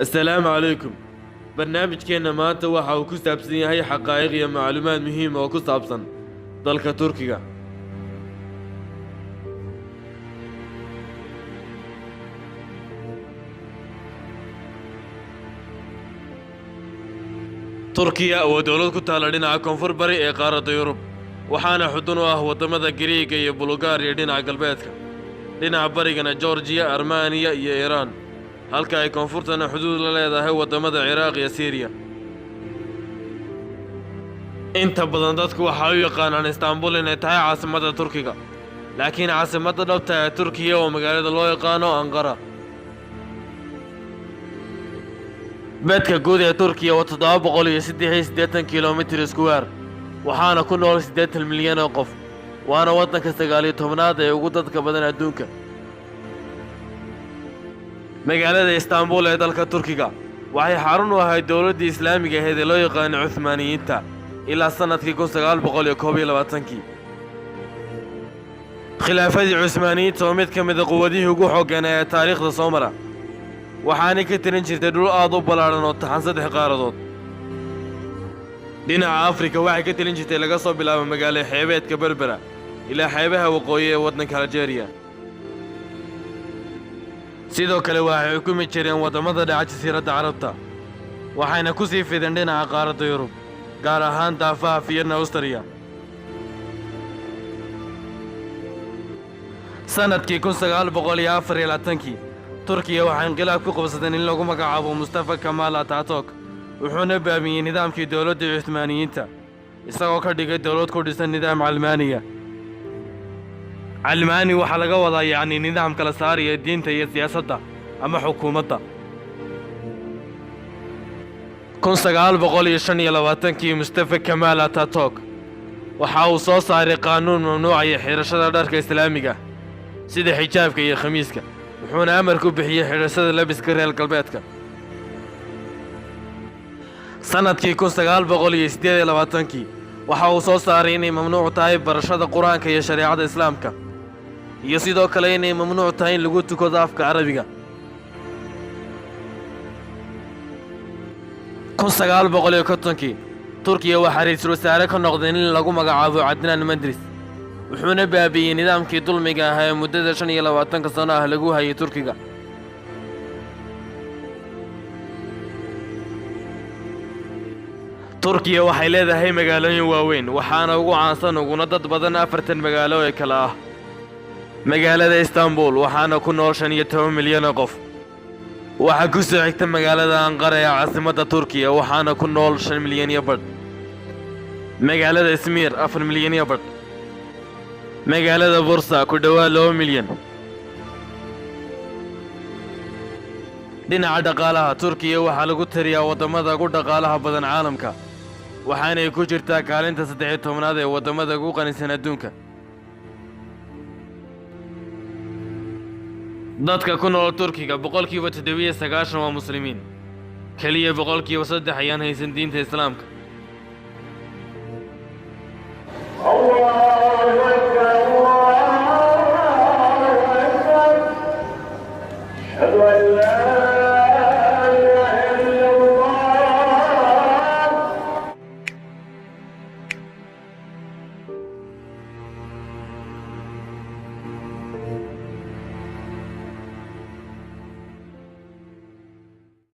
السلام عليكم. barnaamijkeena maanta waxa uu ku saabsan yahay xaqaa'iq iyo macluumaad muhiim ah oo ku saabsan dalka Turkiga. Turkiga waa dawlad ku taal dhinaca koonfur bari ee qaaradda Yurub, waxaana xudun u ah wadamada Greek iyo Bulgaariya dhinaca galbeedka. dhinaca barigana Georgia, Armenia iyo Iran, halka ay koonfurtana xuduud la leedahay wadamada Ciraaq iyo Syria. inta badan dadku waxa u yaqaanaan Istanbul inay tahay caasimadda Turkiga, laakiin caasimadda dhabta ee Turkiga waa magaalada loo yaqaano Ankara. beedka guud ee Turkiga waa 783 kiiloomitir iskuweer, waxaana ku nool 8 milyan oo qof, waana waddanka 19aad ee ugu dadka badan adduunka. magaalada Istanbul ee dalka Turkiga waxay xarun u ahayd dawladda Islaamiga ahayd ee loo yaqaan Cuthmaaniyiinta ilaa sanadkii 1921. khilaafadii Cuthmaaniyiinta oo mid ka mid ah quwadihii ugu xooggan ee taariikhda soo mara, waxaana ka tirin jirtay dhul aad u ballaaran oo taxan 3 qaaradood. dhinaca Afrika waxay ka tirin jirtay laga soo bilaabo magaalo xeebeedka Berbera ilaa xeebaha waqooyi ee waddanka Algeria. sidoo kale waxay xukumi jireen wadamada dhaca jasiiradda Carabta, waxayna ku sii fideen dhinaca qaaradda Yurub, gaar ahaan daafaha Vienna, Austria. sanadkii 1924 Turkiga waxay inqilaab ku qabsadeen in lagu magacaabo Mustafa Kemal Atatürk, wuxuuna baabiyey nidaamkii dawladda Cuthmaaniyiinta, isagoo ka dhigay dawlad ku dhisan nidaam Calmaaniya. calmaani waxaa laga wadaa yacni nidaam kala saaraya diinta iyo siyaasadda ama xukuumadda. 1925 Mustafa Kemal Atatürk waxa uu soo saaray qaanuun mamnuucaya xirashada dharka Islaamiga sida xijaabka iyo khamiiska, wuxuuna amar ku bixiyey xirashada labiska reer galbeedka. sanadkii 1928 waxa uu soo saaray inay mamnuuc tahay barashada qur-aanka iyo shareecada Islaamka, iyo sidoo kale inay mamnuuc tahay in lagu tukado afka Carabiga. 1950 Turkiga waxaa ra'iisul wasaare ka noqday in lagu magacaabo Adnan Menderes, wuxuuna baabiyey nidaamkii dulmiga ahaa ee muddada 25 sano ah lagu hayay Turkiga. Turkiga waxay leedahay magaalooyin waaweyn, waxaana ugu caansan uguna dad badan 40 magaalo ee kala ah magaalada Istanbul, waxaana ku nool 15 milyan oo qof. waxaa ku soo xigta magaalada Ankara ee caasimadda Turkiga, waxaana ku nool 5 milyan iyo badh. magaalada Izmir 4 milyan iyo badh. magaalada Bursa ku dhawaad 2 milyan. dhinaca dhaqaalaha Turkiga waxaa lagu tiriyaa wadamada ugu dhaqaalaha badan caalamka, waxaanay ku jirtaa kaalinta 13aad ee wadamada ugu qanisan adduunka. dadka ku nool Turkiga boqolkiiba 97 waa muslimiin, kaliya boqolkiiba 3 ayaan haysan diinta Islaamka.